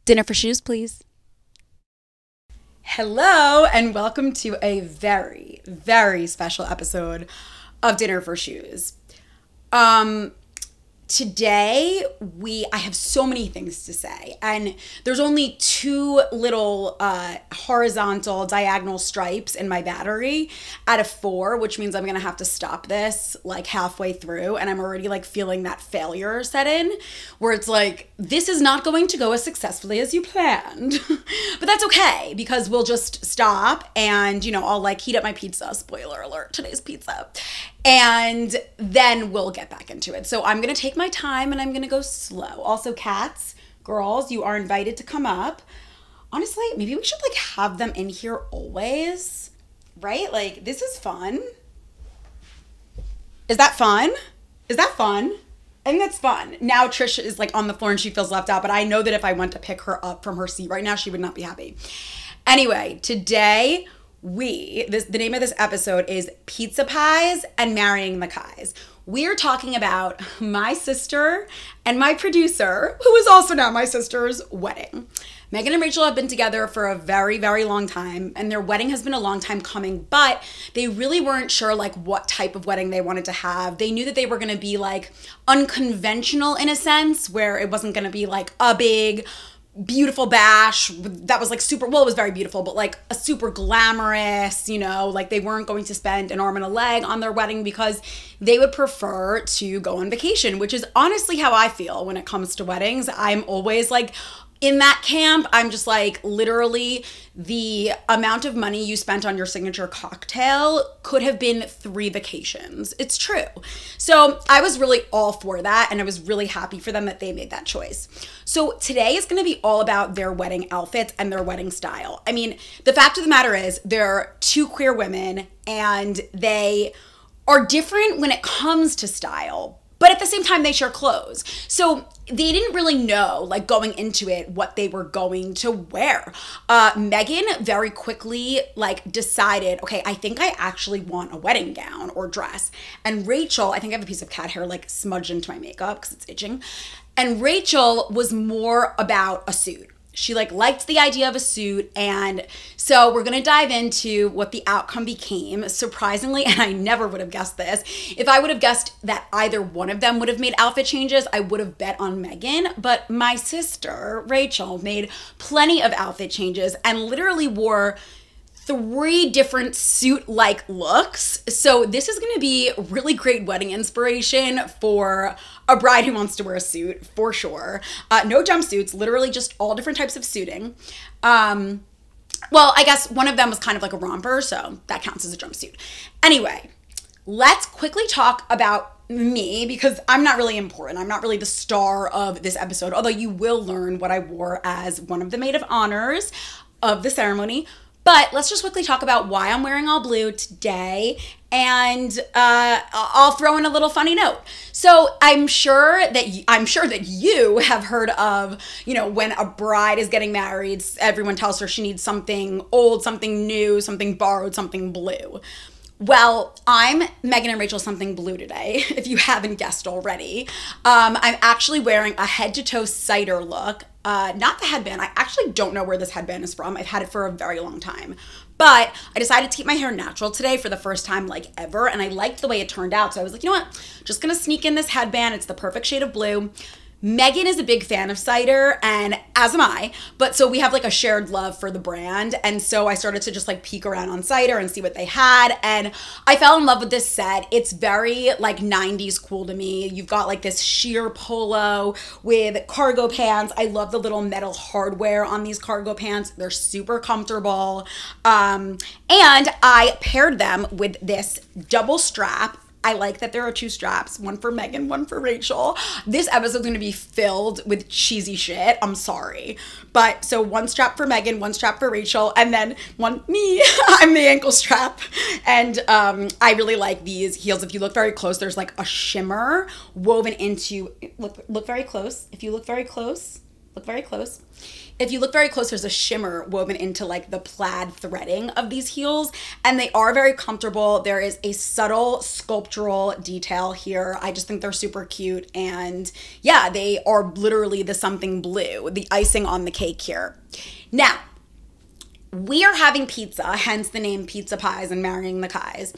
Dinner for shoes, please. Hello, and welcome to a very, very special episode of Dinner for Shoes. Today, I have so many things to say, and there's only two little horizontal diagonal stripes in my battery out of 4, which means I'm gonna have to stop this like halfway through, and I'm already like feeling that failure set in, where it's like, this is not going to go as successfully as you planned. But that's okay, because we'll just stop and, you know, I'll like heat up my pizza, spoiler alert, today's pizza, and then we'll get back into it. So I'm gonna take my time and I'm gonna go slow. Also, cats, girls, you are invited to come up. Honestly, maybe we should like have them in here always, right? Like, this is fun. Is that fun? Is that fun? I think that's fun. Now Trish is like on the floor and she feels left out, but I know that if I went to pick her up from her seat right now, she would not be happy. Anyway, today the name of this episode is Pizza Pies and Marrying the Kais. We're talking about my sister and my producer, who is also now my sister's, wedding. Megan and Rachel have been together for a very, very long time, and their wedding has been a long time coming, but they really weren't sure like what type of wedding they wanted to have. They knew that they were gonna be like unconventional in a sense, where it wasn't gonna be like a big, beautiful bash that was like super, well, it was very beautiful, but like a super glamorous, you know, like they weren't going to spend an arm and a leg on their wedding because they would prefer to go on vacation, which is honestly how I feel when it comes to weddings. I'm always like in that camp. I'm just like, literally the amount of money you spent on your signature cocktail could have been 3 vacations. It's true. So I was really all for that, and I was really happy for them that they made that choice. So today is going to be all about their wedding outfits and their wedding style. I mean, the fact of the matter is they're 2 queer women and they are different when it comes to style, but at the same time, they share clothes. So they didn't really know, like going into it, what they were going to wear. Megan very quickly like decided, okay, I think I actually want a wedding gown or dress. And Rachel, I think I have a piece of cat hair like smudged into my makeup because it's itching. And Rachel was more about a suit. She like liked the idea of a suit, and so we're gonna dive into what the outcome became. Surprisingly, and I never would have guessed this, if I would have guessed that either one of them would have made outfit changes, I would have bet on Megan, but my sister, Rachel, made plenty of outfit changes and literally wore 3 different suit-like looks. So this is gonna be really great wedding inspiration for a bride who wants to wear a suit, for sure. No jumpsuits, literally just all different types of suiting. Well, I guess one of them was kind of like a romper, so that counts as a jumpsuit. Anyway, let's quickly talk about me, because I'm not really important. I'm not really the star of this episode, although you will learn what I wore as one of the maid of honors of the ceremony. But let's just quickly talk about why I'm wearing all blue today, and I'll throw in a little funny note. So I'm sure that you have heard of, you know, when a bride is getting married, everyone tells her she needs something old, something new, something borrowed, something blue. Well, I'm Megan and Rachel something blue today, if you haven't guessed already. I'm actually wearing a head-to-toe cider look. Not the headband. I actually don't know where this headband is from. I've had it for a very long time. But I decided to keep my hair natural today for the first time like ever, and I liked the way it turned out. So I was like, you know what? Just gonna sneak in this headband. It's the perfect shade of blue. Megan is a big fan of cider, and as am I, but so we have like a shared love for the brand, and so I started to just like peek around on cider and see what they had, and I fell in love with this set. It's very like 90s cool to me. You've got like this sheer polo with cargo pants. I love the little metal hardware on these cargo pants. They're super comfortable, and I paired them with this double strap. I like that there are 2 straps, one for Megan, one for Rachel. This episode's gonna be filled with cheesy shit. I'm sorry. But so 1 strap for Megan, 1 strap for Rachel, and then me. I'm the ankle strap. And I really like these heels. If you look very close, there's like a shimmer woven into, look very close. If you look very close, look very close. If you look very close, there's a shimmer woven into like the plaid threading of these heels, and they are very comfortable. There is a subtle sculptural detail here. I just think they're super cute, and yeah, they are literally the something blue, the icing on the cake here. Now, we are having pizza, hence the name Pizza Pies and Marrying the Kais.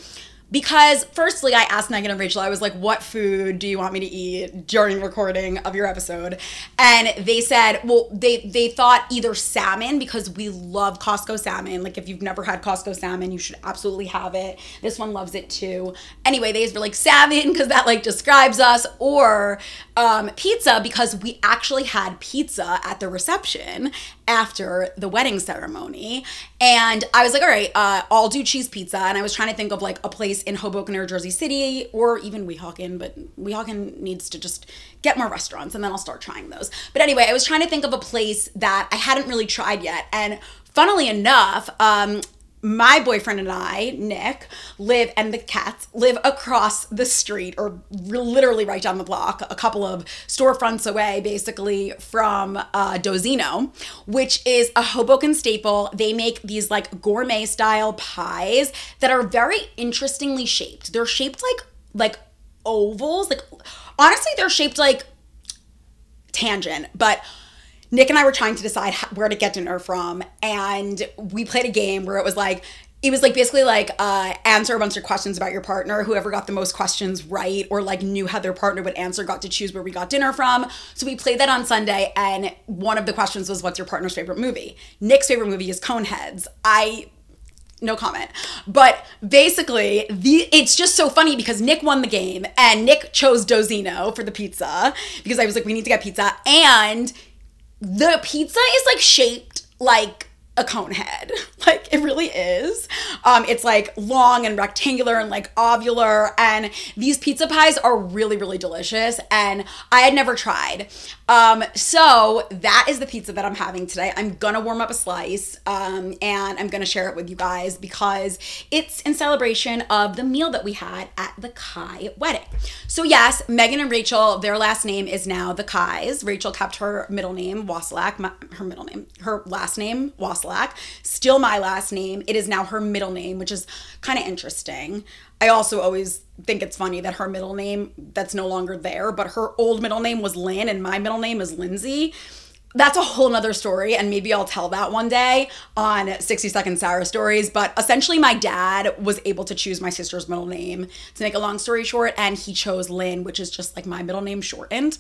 Because firstly, I asked Megan and Rachel, I was like, what food do you want me to eat during recording of your episode? And they said, well, they thought either salmon, because we love Costco salmon. Like, if you've never had Costco salmon, you should absolutely have it. This one loves it too. Anyway, they were like salmon because that like describes us, or pizza, because we actually had pizza at the reception after the wedding ceremony. And I was like, all right, I'll do cheese pizza. And I was trying to think of like a place in Hoboken or Jersey City, or even Weehawken, but Weehawken needs to just get more restaurants, and then I'll start trying those. But anyway, I was trying to think of a place that I hadn't really tried yet. And funnily enough, my boyfriend and I, Nick, and the cats live across the street, or literally right down the block, a couple of storefronts away, basically, from Dozzino, which is a Hoboken staple. They make these like gourmet style pies that are very interestingly shaped. They're shaped like ovals. Like, honestly, they're shaped like tangent, but Nick and I were trying to decide where to get dinner from, and we played a game where it was like basically like answer a bunch of questions about your partner. Whoever got the most questions right, or like knew how their partner would answer, got to choose where we got dinner from. So we played that on Sunday, and one of the questions was, what's your partner's favorite movie? Nick's favorite movie is Coneheads. No comment. But basically, it's just so funny because Nick won the game, and Nick chose Dozzino for the pizza, because I was like, we need to get pizza, and the pizza is like shaped like a cone head. Like, it really is. It's like long and rectangular and like ovular, and these pizza pies are really, really delicious, and I had never tried. So that is the pizza that I'm having today. I'm gonna warm up a slice, and I'm gonna share it with you guys because it's in celebration of the meal that we had at the Kai wedding. So yes, Megan and Rachel, their last name is now the Kais. Rachel kept her middle name, Wasilak, her last name, Wasilak, still my last name. It is now her middle name, which is kind of interesting. I also always think it's funny that her middle name, that's no longer there, but her old middle name was Lynn and my middle name is Lindsay. That's a whole nother story, and maybe I'll tell that one day on 60-Second Sarah Stories. But essentially, my dad was able to choose my sister's middle name, to make a long story short, and he chose Lynn, which is just like my middle name shortened.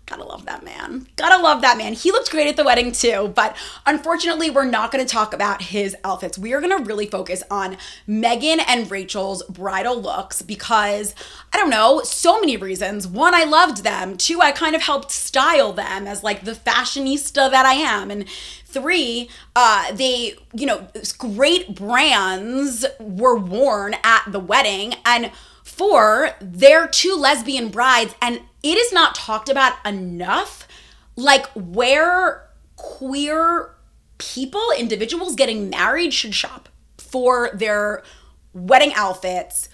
Gotta love that man. Gotta love that man. He looked great at the wedding too, but unfortunately, we're not gonna talk about his outfits. We are gonna really focus on Megan and Rachel's bridal looks because, I don't know, so many reasons. One, I loved them. Two, I kind of helped style them as like the fashionista that I am. And three, they, great brands were worn at the wedding. And four, they're two lesbian brides, and it is not talked about enough, like where queer people, individuals getting married should shop for their wedding outfits.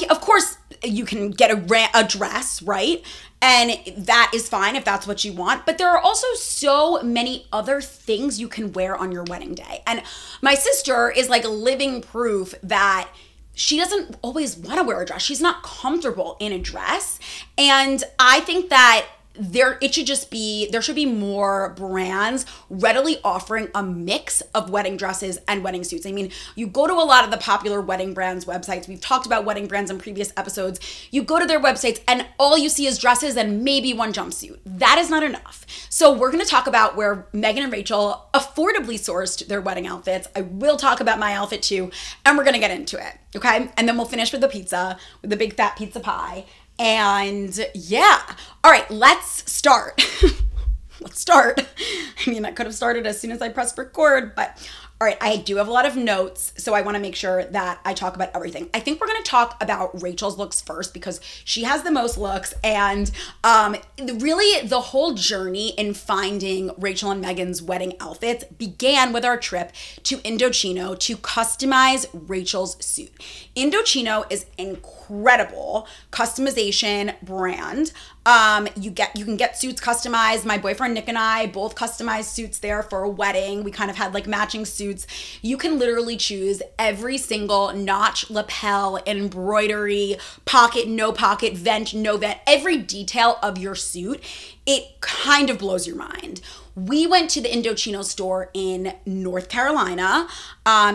Of course, you can get a dress, right? And that is fine if that's what you want. But there are also so many other things you can wear on your wedding day. And my sister is like living proof that she doesn't always want to wear a dress. She's not comfortable in a dress. And I think that there should be more brands readily offering a mix of wedding dresses and wedding suits. I mean, you go to a lot of the popular wedding brands websites. We've talked about wedding brands in previous episodes. You go to their websites and all you see is dresses and maybe one jumpsuit. That is not enough. So we're going to talk about where Megan and Rachel affordably sourced their wedding outfits. I will talk about my outfit too, and we're going to get into it. Okay. And then we'll finish with the pizza, with the big fat pizza pie. And yeah, all right, let's start. Let's start. I mean, I could have started as soon as I pressed record, but all right, I do have a lot of notes, so I want to make sure that I talk about everything. I think we're going to talk about Rachel's looks first because she has the most looks, and really the whole journey in finding Rachel and Megan's wedding outfits began with our trip to Indochino to customize Rachel's suit. Indochino is incredible customization brand. You can get suits customized. My boyfriend Nick and I both customized suits there for a wedding. We kind of had like matching suits. You can literally choose every single notch, lapel, embroidery, pocket, no pocket, vent, no vent, every detail of your suit. It kind of blows your mind. We went to the Indochino store in North Carolina,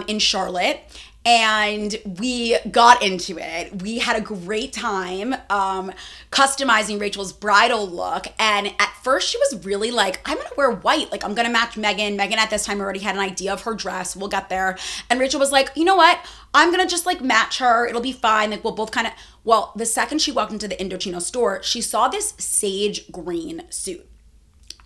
in Charlotte, and we got into it. We had a great time customizing Rachel's bridal look. And at first she was really like, I'm gonna wear white. Like, I'm gonna match Megan. Megan at this time already had an idea of her dress. We'll get there. And Rachel was like, you know what? I'm gonna just like match her. It'll be fine. Like, we'll both kind of, well, the second she walked into the Indochino store, she saw this sage green suit.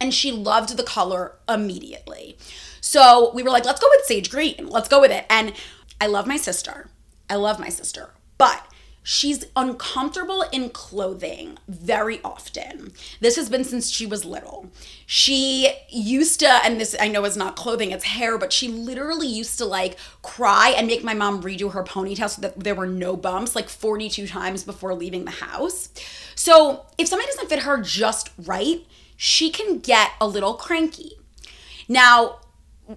And she loved the color immediately. So we were like, let's go with sage green. Let's go with it. And I love my sister. I love my sister. But she's uncomfortable in clothing very often. This has been since she was little. She used to, and this I know is not clothing, it's hair, but she literally used to like cry and make my mom redo her ponytail so that there were no bumps like 42 times before leaving the house. So if somebody doesn't fit her just right, she can get a little cranky. Now,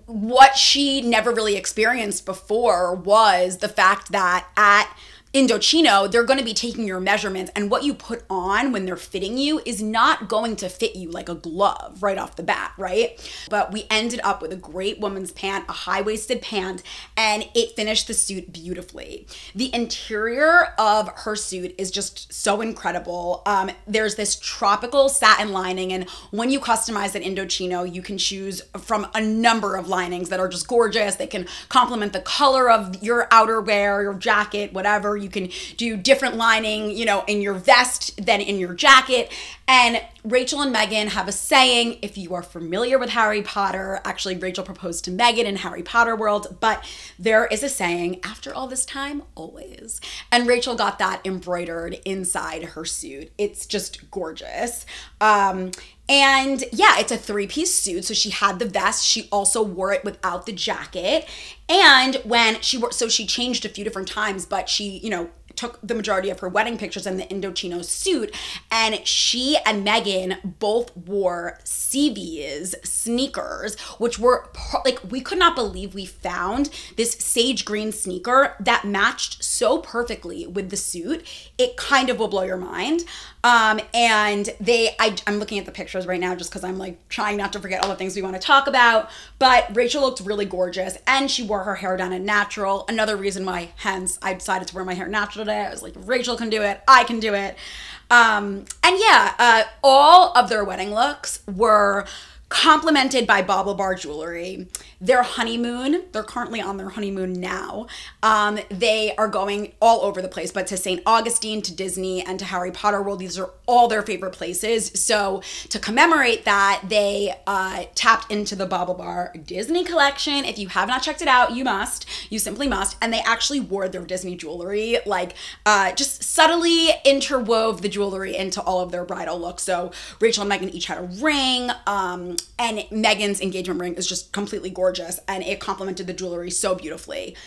what she never really experienced before was the fact that at Indochino, they're going to be taking your measurements, and what you put on when they're fitting you is not going to fit you like a glove right off the bat, right? But we ended up with a great woman's pant, a high-waisted pant, and it finished the suit beautifully. The interior of her suit is just so incredible. There's this tropical satin lining, and when you customize at Indochino, you can choose from a number of linings that are just gorgeous. They can complement the color of your outerwear, your jacket, whatever. You can do different lining, you know, in your vest than in your jacket. And Rachel and Megan have a saying, if you are familiar with Harry Potter, actually Rachel proposed to Megan in Harry Potter world, but there is a saying, after all this time, always. And Rachel got that embroidered inside her suit. It's just gorgeous. And yeah, it's a 3-piece suit. So she had the vest. She also wore it without the jacket. And when she wore, so she changed a few different times, but she, you know, took the majority of her wedding pictures in the Indochino suit, and she and Megan both wore CV's sneakers, which were like, we could not believe we found this sage green sneaker that matched so perfectly with the suit. It kind of will blow your mind. And I'm looking at the pictures right now just because I'm like trying not to forget all the things we want to talk about, but Rachel looked really gorgeous, and she wore her hair down in natural. Another reason why, hence, I decided to wear my hair natural today. I was like, if Rachel can do it, I can do it. And yeah, all of their wedding looks were complemented by Bauble Bar jewelry. Their honeymoon, they're currently on their honeymoon now. They are going all over the place, but to St. Augustine, to Disney, and to Harry Potter World. These are all their favorite places. So to commemorate that, they tapped into the Bauble Bar Disney collection. If you have not checked it out, you must. You simply must. And they actually wore their Disney jewelry, like just subtly interwove the jewelry into all of their bridal looks. So Rachel and Megan each had a ring, and Megan's engagement ring is just completely gorgeous, and it complemented the jewelry so beautifully.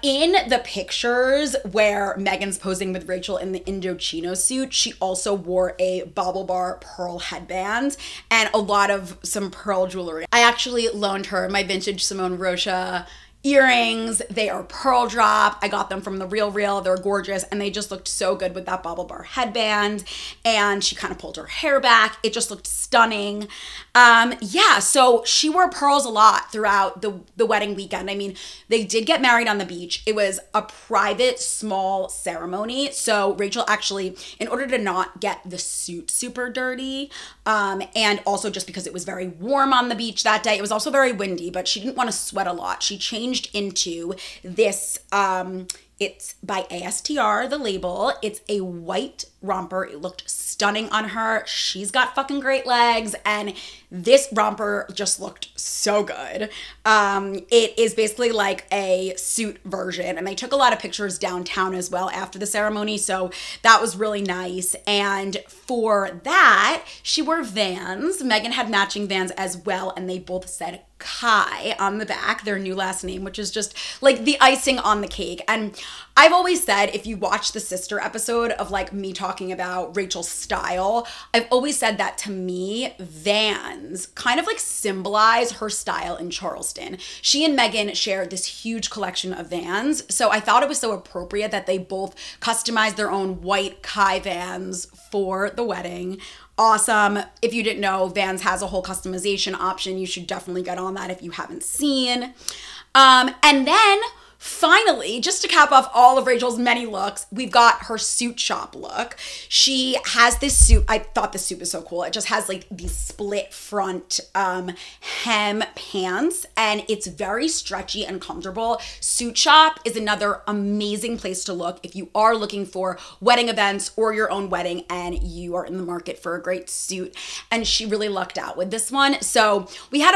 In the pictures where Megan's posing with Rachel in the Indochino suit, she also wore a Bauble Bar pearl headband and some pearl jewelry. I actually loaned her my vintage Simone Rocha earrings. They are pearl drop. I got them from the Real. They're gorgeous, and they just looked so good with that Bauble Bar headband, and she kind of pulled her hair back. It just looked stunning. Yeah, so she wore pearls a lot throughout the wedding weekend. I mean, they did get married on the beach. It was a private, small ceremony. So Rachel actually, in order to not get the suit super dirty, and also just because it was very warm on the beach that day, it was also very windy, but she didn't want to sweat a lot. She changed into this, it's by ASTR The Label. It's a white romper. It looked stunning on her. She's got fucking great legs, and this romper just looked so good. It is basically like a suit version, and they took a lot of pictures downtown as well after the ceremony, so that was really nice. And for that, she wore Vans. Megan had matching Vans as well, and they both said Kai on the back, their new last name, which is just like the icing on the cake. And I've always said, if you watch the sister episode of like me talking about Rachel's style, I've always said that to me, Vans kind of like symbolize her style in Charleston. She and Megan shared this huge collection of Vans. So I thought it was so appropriate that they both customized their own white Kai Vans for the wedding. Awesome. If you didn't know, Vans has a whole customization option. You should definitely get on that if you haven't seen. And then finally, just to cap off all of Rachel's many looks, we've got her SuitShop look. She has this suit. I thought this suit was so cool. It just has like these split front hem pants, and it's very stretchy and comfortable. SuitShop is another amazing place to look if you are looking for wedding events or your own wedding and you are in the market for a great suit. And she really lucked out with this one. So we had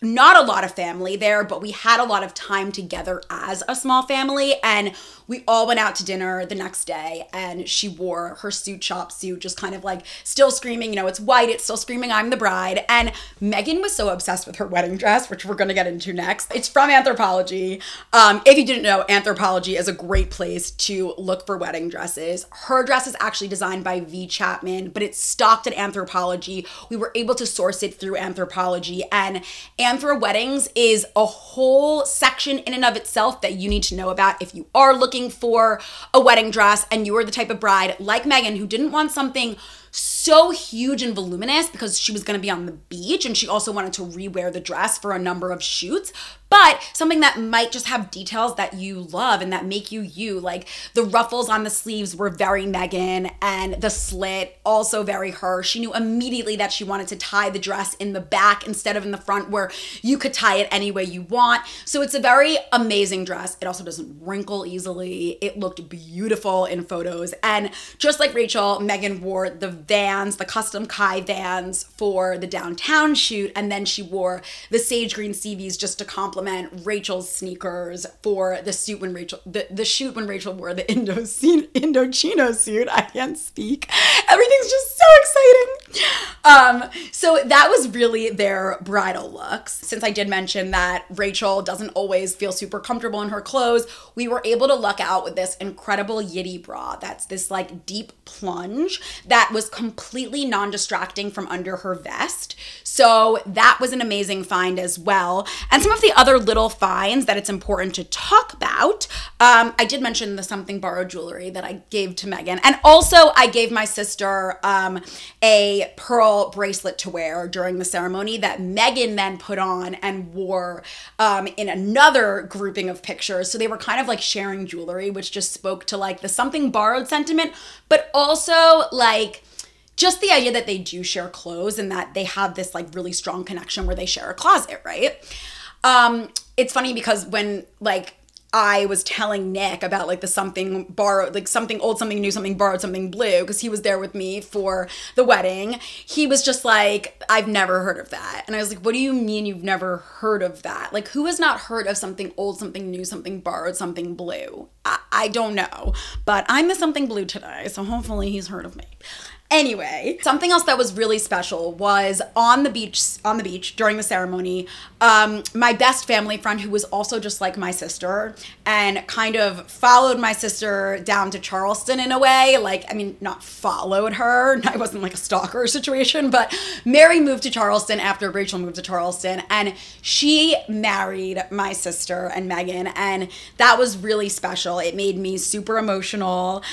not a lot of family there, but we had a lot of time together as a small family, and we all went out to dinner the next day, and she wore her SuitShop suit, just kind of like still screaming, you know, it's white, it's still screaming, I'm the bride. And Megan was so obsessed with her wedding dress, which we're gonna get into next. It's from Anthropologie. If you didn't know, Anthropologie is a great place to look for wedding dresses. Her dress is actually designed by V.CHAPMAN, but it's stocked at Anthropologie. We were able to source it through Anthropologie, and Anthro Weddings is a whole section in and of itself that you need to know about if you are looking for a wedding dress and you are the type of bride like Megan who didn't want something so huge and voluminous because she was going to be on the beach, and she also wanted to rewear the dress for a number of shoots, but something that might just have details that you love and that make you you. Like the ruffles on the sleeves were very Megan, and the slit also very her. She knew immediately that she wanted to tie the dress in the back instead of in the front where you could tie it any way you want. So it's a very amazing dress. It also doesn't wrinkle easily. It looked beautiful in photos, and just like Rachel, Megan wore the Vans, the custom Kai Vans for the downtown shoot, and then she wore the sage green CVs just to complement Rachel's sneakers for the suit when Rachel, the shoot when Rachel wore the Indochino suit. I can't speak. Everything's just so exciting. So that was really their bridal looks. Since I did mention that Rachel doesn't always feel super comfortable in her clothes, we were able to luck out with this incredible Yitty bra. That's this like deep plunge that was completely non-distracting from under her vest. So that was an amazing find as well. And some of the other little finds that it's important to talk about, I did mention the something borrowed jewelry that I gave to Megan. And also I gave my sister a pearl bracelet to wear during the ceremony that Megan then put on and wore in another grouping of pictures. So they were kind of like sharing jewelry, which just spoke to like the something borrowed sentiment, but also like just the idea that they do share clothes and that they have this like really strong connection where they share a closet, right? It's funny because when like I was telling Nick about like the something borrowed, like something old, something new, something borrowed, something blue, because he was there with me for the wedding, he was just like, I've never heard of that. And I was like, what do you mean you've never heard of that? Like, who has not heard of something old, something new, something borrowed, something blue? I don't know, but I'm the something blue today, so hopefully he's heard of me. Anyway, something else that was really special was on the beach during the ceremony, my best family friend, who was also just like my sister and kind of followed my sister down to Charleston in a way. Like, I mean, not followed her. I wasn't like a stalker situation, but Mary moved to Charleston after Rachel moved to Charleston, and she married my sister and Megan, and that was really special. It made me super emotional.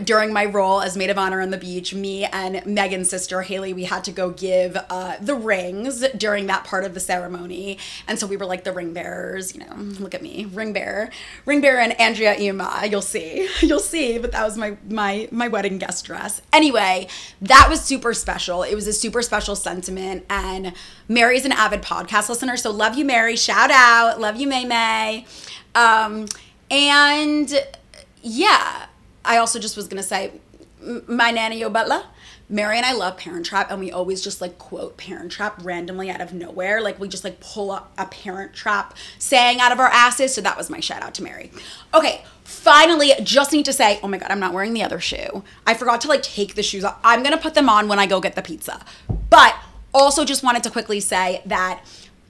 During my role as maid of honor on the beach, me and Megan's sister Haley, we had to go give the rings during that part of the ceremony, and so we were like the ring bearers. You know, look at me, ring bearer, and ANDREA IYAMAH. You'll see. But that was my wedding guest dress. Anyway, that was super special. It was a super special sentiment, and Mary's an avid podcast listener, so love you, Mary. Shout out, love you, May. And yeah, I also just was gonna say, my nanny yo butler, Mary and I love Parent Trap, and we always just like quote Parent Trap randomly out of nowhere. Like we just like pull up a Parent Trap saying out of our asses. So that was my shout out to Mary. Okay, finally, just need to say, oh my God, I'm not wearing the other shoe. I forgot to like take the shoes off. I'm gonna put them on when I go get the pizza. But also just wanted to quickly say that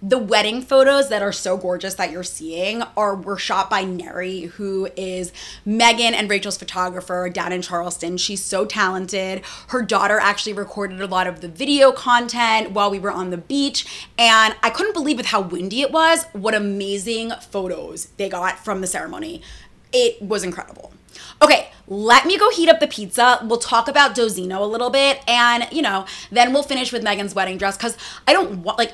The wedding photos that are so gorgeous that you're seeing were shot by Neri, who is Megan and Rachel's photographer down in Charleston. She's so talented. Her daughter actually recorded a lot of the video content while we were on the beach, and I couldn't believe with how windy it was, what amazing photos they got from the ceremony. It was incredible. Okay, let me go heat up the pizza. We'll talk about Dozzino a little bit, and then we'll finish with Megan's wedding dress, because I don't want, like,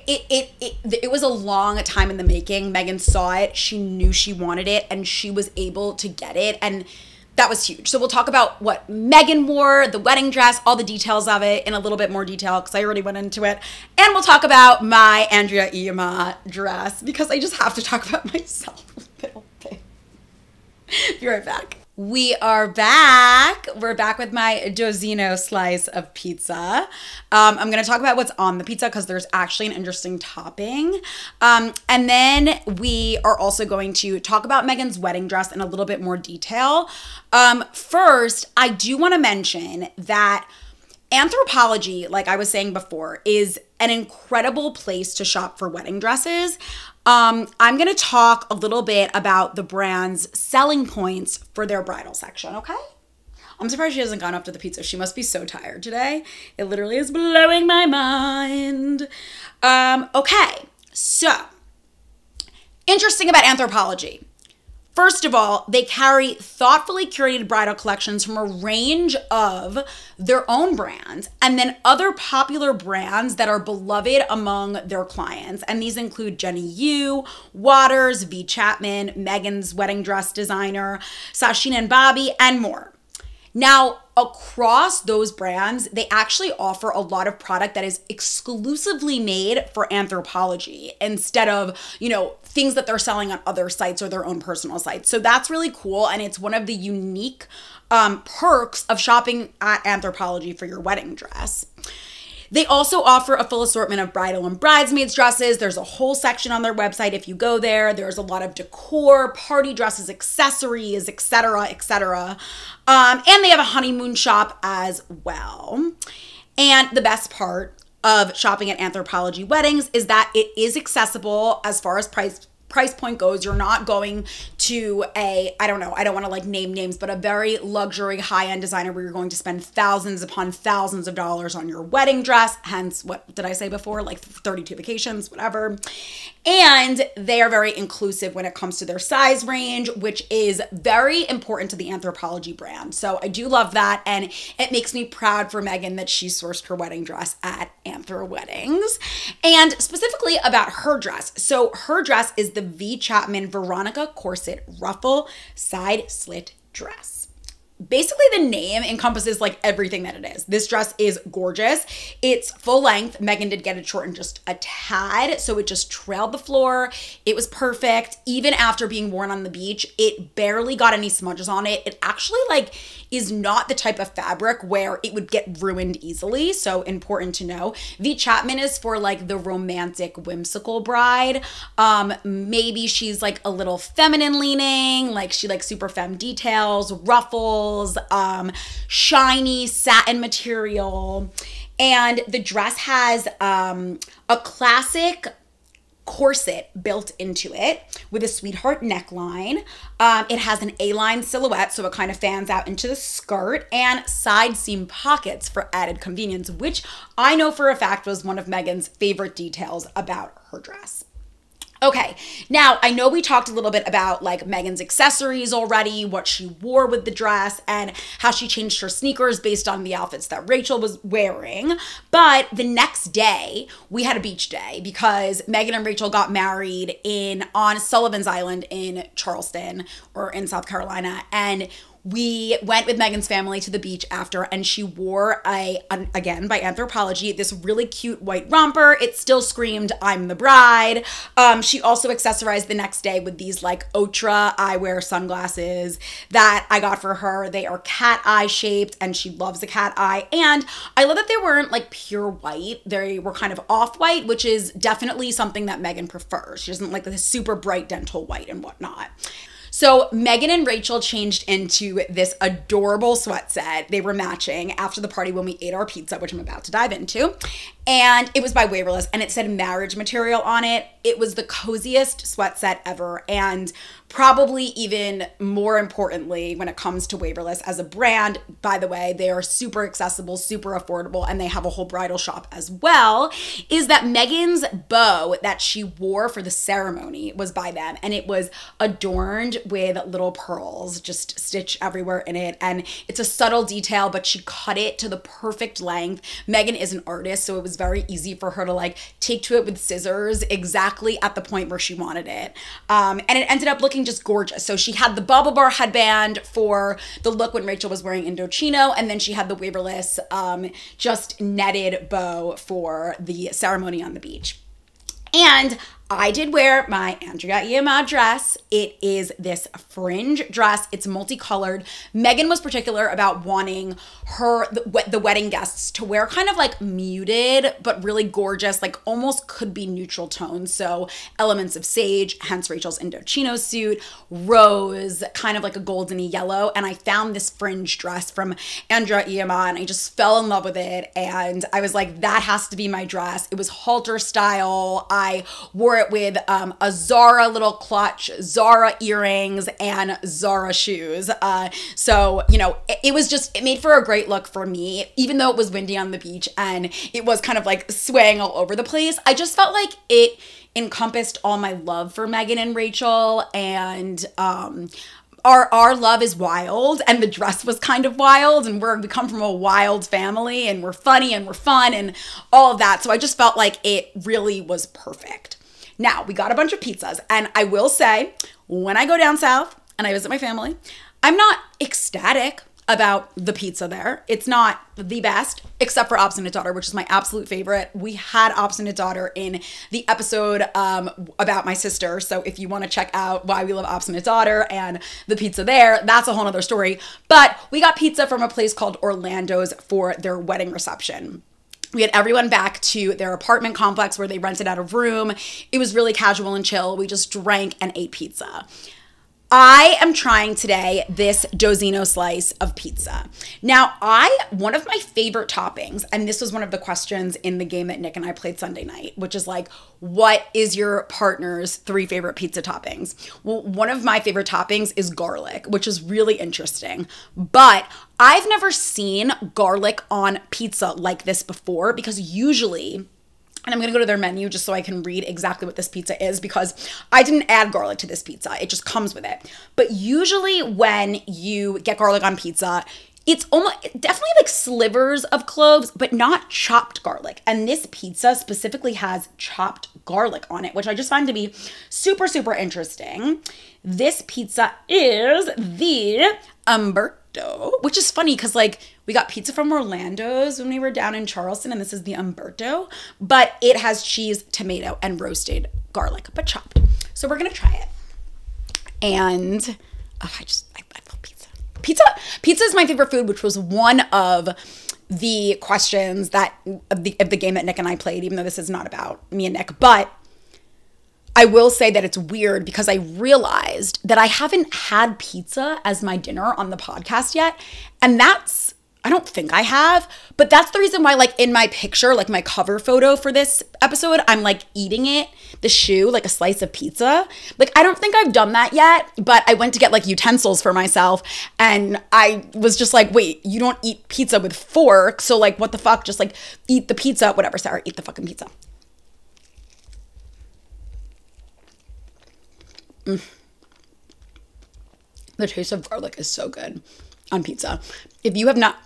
it was a long time in the making. Megan saw it, she knew she wanted it, and she was able to get it, and that was huge. So we'll talk about what Megan wore, the wedding dress, all the details of it in a little bit more detail, because I already went into it. And we'll talk about my ANDREA IYAMAH dress, because I just have to talk about myself a little bit. Be right back. We are back. We're back with my Dozzino slice of pizza. I'm going to talk about what's on the pizza because there's actually an interesting topping. And then we are also going to talk about Megan's wedding dress in a little bit more detail. First, I do want to mention that Anthropologie, like I was saying before, is an incredible place to shop for wedding dresses. I'm going to talk a little bit about the brand's selling points for their bridal section, okay? I'm surprised she hasn't gone up to the pizza. She must be so tired today. It literally is blowing my mind. Okay, so interesting about Anthropologie. First of all, they carry thoughtfully curated bridal collections from a range of their own brands and then other popular brands that are beloved among their clients. And these include Jenny Yu, Waters, V.CHAPMAN, Megan's wedding dress designer, Sashina and Bobby, and more. Now, across those brands, they actually offer a lot of product that is exclusively made for Anthropologie instead of, things that they're selling on other sites or their own personal sites. So that's really cool, and it's one of the unique perks of shopping at Anthropologie for your wedding dress. They also offer a full assortment of bridal and bridesmaids dresses. There's a whole section on their website if you go there. There's a lot of decor, party dresses, accessories, etc., etc. And they have a honeymoon shop as well. And the best part of shopping at Anthropologie weddings is that it is accessible as far as price point goes. You're not going to I don't want to name names, but a very luxury high-end designer where you're going to spend thousands upon thousands of dollars on your wedding dress. Hence, what did I say before? 32 vacations, whatever. And they are very inclusive when it comes to their size range, which is very important to the Anthropologie brand. So I do love that. And it makes me proud for Megan that she sourced her wedding dress at Anthro Weddings. And specifically about her dress. So her dress is the V.CHAPMAN Veronica Corset Ruffle Side Slit Dress. Basically, the name encompasses everything that it is. This dress is gorgeous. It's full length. Megan did get it shortened just a tad, so it just trailed the floor. It was perfect. Even after being worn on the beach, it barely got any smudges on it. It actually is not the type of fabric where it would get ruined easily, so important to know. V.CHAPMAN is for the romantic, whimsical bride. Maybe she's a little feminine leaning, she likes super femme details, ruffles, shiny satin material. And the dress has a classic corset built into it with a sweetheart neckline. It has an A-line silhouette, so it kind of fans out into the skirt, and side seam pockets for added convenience, which I know for a fact was one of Megan's favorite details about her dress. Okay, now I know we talked a little bit about Megan's accessories already, what she wore with the dress, and how she changed her sneakers based on the outfits that Rachel was wearing. But the next day, we had a beach day because Megan and Rachel got married on Sullivan's Island in Charleston, or in South Carolina, and we went with Megan's family to the beach after, and she wore again by Anthropologie, this really cute white romper. It still screamed, "I'm the bride." She also accessorized the next day with these Otra eyewear sunglasses that I got for her. They are cat eye shaped, and she loves a cat eye. And I love that they weren't pure white. They were kind of off-white, which is definitely something that Megan prefers. She doesn't like the super bright dental white and whatnot. So Megan and Rachel changed into this adorable sweat set. They were matching after the party when we ate our pizza, which I'm about to dive into. And it was by Waverless, and it said marriage material on it. It was the coziest sweat set ever, and probably even more importantly, when it comes to Waverless as a brand, by the way, they are super accessible, super affordable, and they have a whole bridal shop as well, is that Megan's bow that she wore for the ceremony was by them, and it was adorned with little pearls, just stitched everywhere in it, and it's a subtle detail, but she cut it to the perfect length. Megan is an artist, so it was very easy for her to like take to it with scissors exactly at the point where she wanted it. And it ended up looking just gorgeous. So she had the bubble bar headband for the look when Rachel was wearing Indochino, and then she had the Waverless just netted bow for the ceremony on the beach. And I did wear my ANDREA IYAMAH dress. It is this fringe dress. It's multicolored. Megan was particular about wanting the wedding guests to wear kind of like muted, but really gorgeous, like almost could be neutral tones. So elements of sage, hence Rachel's Indochino suit, rose, kind of like a goldeny yellow. And I found this fringe dress from ANDREA IYAMAH, and I just fell in love with it. And I was like, that has to be my dress. It was halter style. I wore it with a Zara little clutch, Zara earrings, and Zara shoes. So, you know, it made for a great look for me, even though it was windy on the beach and it was kind of like swaying all over the place. I just felt like it encompassed all my love for Megan and Rachel, and our love is wild, and the dress was kind of wild, and we come from a wild family, and we're funny and we're fun and all of that. So I just felt like it really was perfect. Now, we got a bunch of pizzas, and I will say, when I go down south and I visit my family, I'm not ecstatic about the pizza there. It's not the best, except for Obstinate Daughter, which is my absolute favorite. We had Obstinate Daughter in the episode about my sister, so if you want to check out why we love Obstinate Daughter and the pizza there, that's a whole other story. But we got pizza from a place called Orlando's for their wedding reception. We had everyone back to their apartment complex where they rented out a room. It was really casual and chill. We just drank and ate pizza. I am trying today this Dozzino slice of pizza. Now, one of my favorite toppings, and this was one of the questions in the game that Nick and I played Sunday night, which is like, what is your partner's 3 favorite pizza toppings? Well, one of my favorite toppings is garlic, which is really interesting. But I've never seen garlic on pizza like this before, because usually, and I'm going to go to their menu just so I can read exactly what this pizza is, because I didn't add garlic to this pizza. It just comes with it. But usually when you get garlic on pizza, it's definitely like slivers of cloves, but not chopped garlic. And this pizza specifically has chopped garlic on it, which I just find to be super, super interesting. This pizza is the Umberto, which is funny because like we got pizza from Orlando's when we were down in Charleston, and this is the Umberto, but it has cheese, tomato, and roasted garlic, but chopped. So we're gonna try it. And I love pizza. Pizza is my favorite food, which was one of the questions of the game that Nick and I played, even though this is not about me and Nick. But I will say that it's weird because I realized that I haven't had pizza as my dinner on the podcast yet. And I don't think I have, but that's the reason why, like, in my picture, like my cover photo for this episode, I'm like eating it, the shoe, like a slice of pizza. Like, I don't think I've done that yet, but I went to get like utensils for myself, and I was just like, wait, you don't eat pizza with forks, so like, what the fuck? Just like eat the pizza, whatever, Sarah, eat the fucking pizza. The taste of garlic is so good on pizza. If you have not...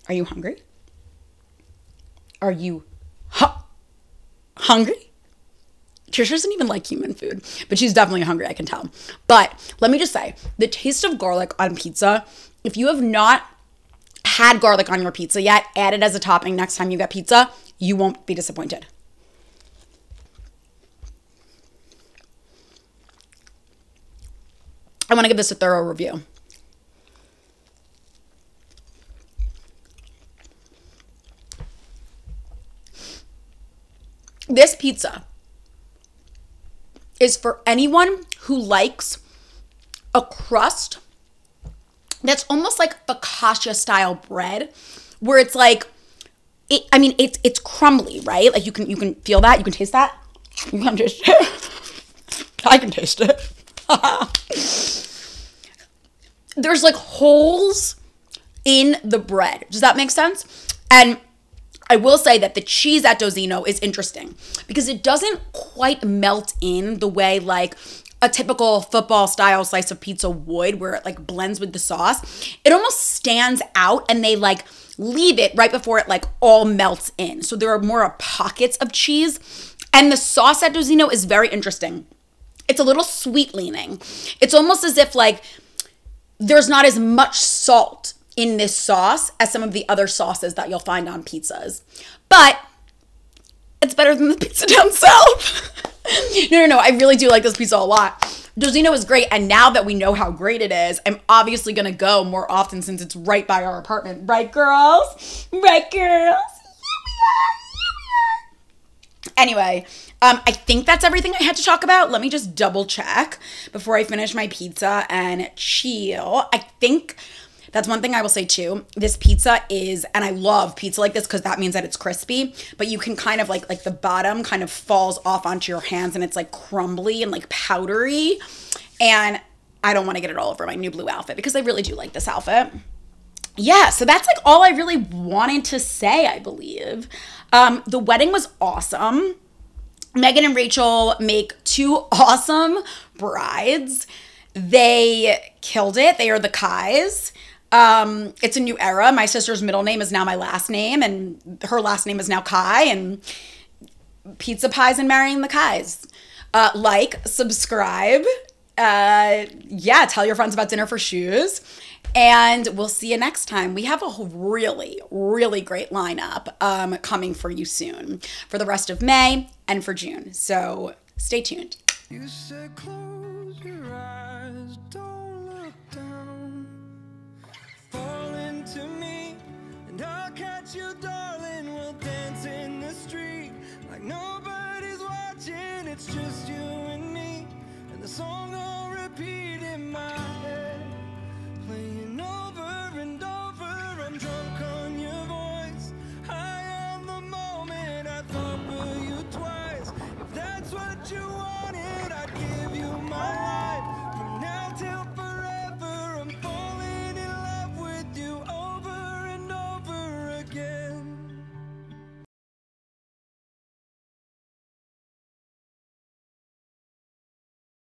Are you hungry? Are you hungry? Trisha doesn't even like human food, but she's definitely hungry, I can tell. But let me just say, the taste of garlic on pizza, if you have not had garlic on your pizza yet, add it as a topping next time you get pizza. You won't be disappointed. I want to give this a thorough review. This pizza is for anyone who likes a crust that's almost like focaccia style bread, where it's like, it's crumbly, right? Like you can feel that, you can taste that. You can taste it. I can taste it. There's like holes in the bread. Does that make sense? And I will say that the cheese at Dozzino is interesting because it doesn't quite melt in the way like a typical football style slice of pizza would, where it like blends with the sauce. It almost stands out, and they like leave it right before it like all melts in. So there are more pockets of cheese, and the sauce at Dozzino is very interesting. It's a little sweet leaning. It's almost as if like there's not as much salt in this sauce as some of the other sauces that you'll find on pizzas. But it's better than the pizza down south. No, I really do like this pizza a lot. Dozzino is great, and now that we know how great it is, I'm obviously gonna go more often since it's right by our apartment. Right, girls? Right, girls? Anyway, I think that's everything I had to talk about. Let me just double check before I finish my pizza and chill. I think that's one thing I will say too. This pizza is, and I love pizza like this because that means that it's crispy, but you can kind of like the bottom kind of falls off onto your hands and it's like crumbly and like powdery. And I don't want to get it all over my new blue outfit because I really do like this outfit. Yeah, so that's like all I really wanted to say, I believe. The wedding was awesome. Megan and Rachel make two awesome brides. They killed it. They are the Kais. It's a new era. My sister's middle name is now my last name, and her last name is now Kai, and pizza pies and marrying the Kais. Like, subscribe. Yeah, tell your friends about Dinner for Shoes. And we'll see you next time. We have a really, really great lineup coming for you soon for the rest of May and for June. So stay tuned. You said close your